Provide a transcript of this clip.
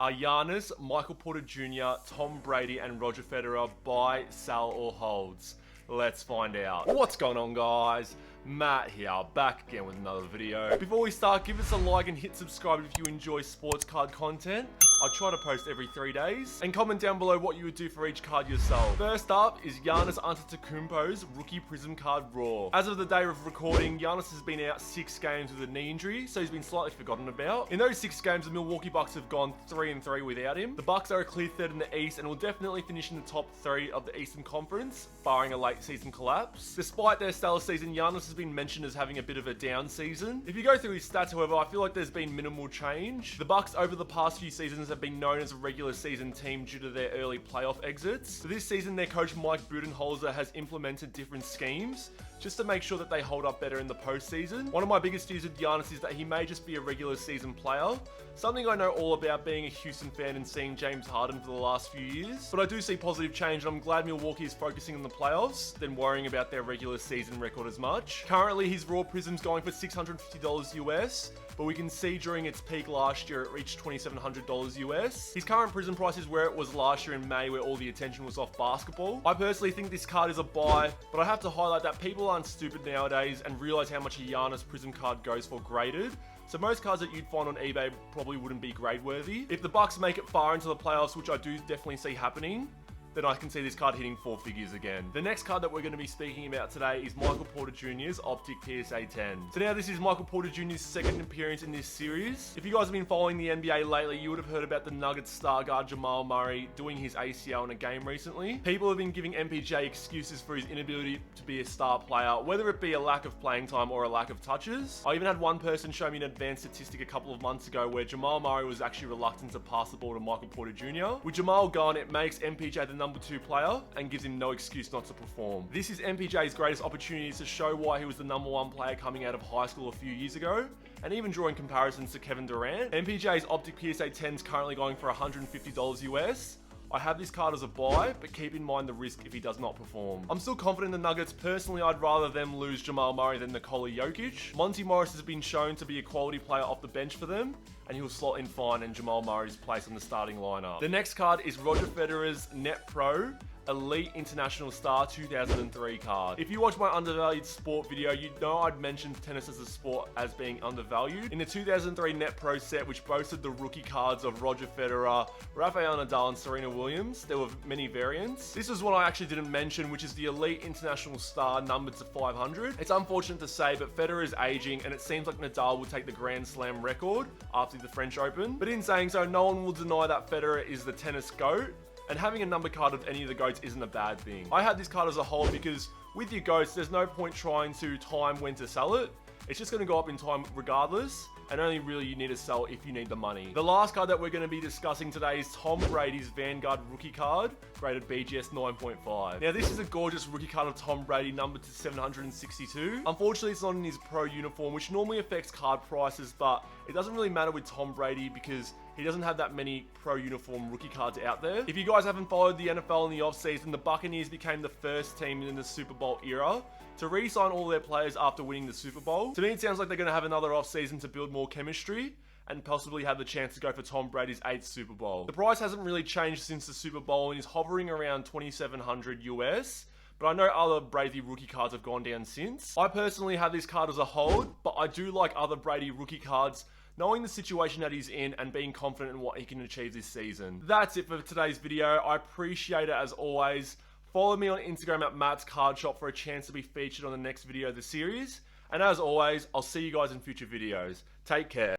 are Giannis, Michael Porter Jr., Tom Brady, and Roger Federer buy, sell, or holds? Let's find out. What's going on, guys? Matt here, back again with another video. Before we start, give us a like and hit subscribe if you enjoy sports card content. I try to post every 3 days. And comment down below what you would do for each card yourself. First up is Giannis Antetokounmpo's Rookie Prism Card Raw. As of the day of recording, Giannis has been out 6 games with a knee injury, so he's been slightly forgotten about. In those 6 games, the Milwaukee Bucks have gone 3-3 without him. The Bucks are a clear third in the East and will definitely finish in the top 3 of the Eastern Conference, barring a late season collapse. Despite their stellar season, Giannis has been mentioned as having a bit of a down season. If you go through his stats, however, I feel like there's been minimal change. The Bucks over the past few seasons have been known as a regular season team due to their early playoff exits. For this season, their coach Mike Budenholzer has implemented different schemes just to make sure that they hold up better in the postseason. One of my biggest fears with Giannis is that he may just be a regular season player, something I know all about being a Houston fan and seeing James Harden for the last few years. But I do see positive change, and I'm glad Milwaukee is focusing on the playoffs than worrying about their regular season record as much. Currently, his Raw Prism's going for $650 US, but we can see during its peak last year it reached $2,700 US. His current Prism price is where it was last year in May, where all the attention was off basketball. I personally think this card is a buy, but I have to highlight that people aren't stupid nowadays and realize how much a Giannis Prism card goes for graded. So most cards that you'd find on eBay probably wouldn't be grade worthy. If the Bucks make it far into the playoffs, which I do definitely see happening, then I can see this card hitting 4 figures again. The next card that we're going to be speaking about today is Michael Porter Jr.'s Optic PSA 10. So now this is Michael Porter Jr.'s second appearance in this series. If you guys have been following the NBA lately, you would have heard about the Nuggets star guard Jamal Murray doing his ACL in a game recently. People have been giving MPJ excuses for his inability to be a star player, whether it be a lack of playing time or a lack of touches. I even had one person show me an advanced statistic a couple of months ago where Jamal Murray was actually reluctant to pass the ball to Michael Porter Jr. With Jamal gone, it makes MPJ the number 2 player and gives him no excuse not to perform. This is MPJ's greatest opportunity to show why he was the number 1 player coming out of high school a few years ago, and even drawing comparisons to Kevin Durant. MPJ's Optic PSA 10 is currently going for $150 US. I have this card as a buy, but keep in mind the risk if he does not perform. I'm still confident in the Nuggets. Personally, I'd rather them lose Jamal Murray than Nikola Jokic. Monty Morris has been shown to be a quality player off the bench for them, and he'll slot in fine in Jamal Murray's place in the starting lineup. The next card is Roger Federer's Net Pro Elite International Star 2003 card. If you watch my undervalued sport video, you know I'd mentioned tennis as a sport as being undervalued. In the 2003 Net Pro set, which boasted the rookie cards of Roger Federer, Rafael Nadal, and Serena Williams, there were many variants. This is one I actually didn't mention, which is the Elite International Star numbered to 500. It's unfortunate to say, but Federer is aging, and it seems like Nadal will take the Grand Slam record after the French Open. But in saying so, no one will deny that Federer is the tennis GOAT, and having a number card of any of the GOATs isn't a bad thing. I had this card as a hold because with your GOATs, there's no point trying to time when to sell it. It's just going to go up in time regardless, and only really you need to sell if you need the money. The last card that we're going to be discussing today is Tom Brady's Vanguard rookie card, rated BGS 9.5. Now this is a gorgeous rookie card of Tom Brady, numbered to 762. Unfortunately, it's not in his pro uniform, which normally affects card prices, but it doesn't really matter with Tom Brady because he doesn't have that many pro uniform rookie cards out there. If you guys haven't followed the NFL in the offseason, the Buccaneers became the first team in the Super Bowl era to re-sign all their players after winning the Super Bowl. To me, it sounds like they're going to have another offseason to build more chemistry and possibly have the chance to go for Tom Brady's 8th Super Bowl. The price hasn't really changed since the Super Bowl and is hovering around $2,700 US. But I know other Brady rookie cards have gone down since. I personally have this card as a hold, but I do like other Brady rookie cards, knowing the situation that he's in and being confident in what he can achieve this season. That's it for today's video. I appreciate it as always. Follow me on Instagram at Matt's Card Shop for a chance to be featured on the next video of the series. And as always, I'll see you guys in future videos. Take care.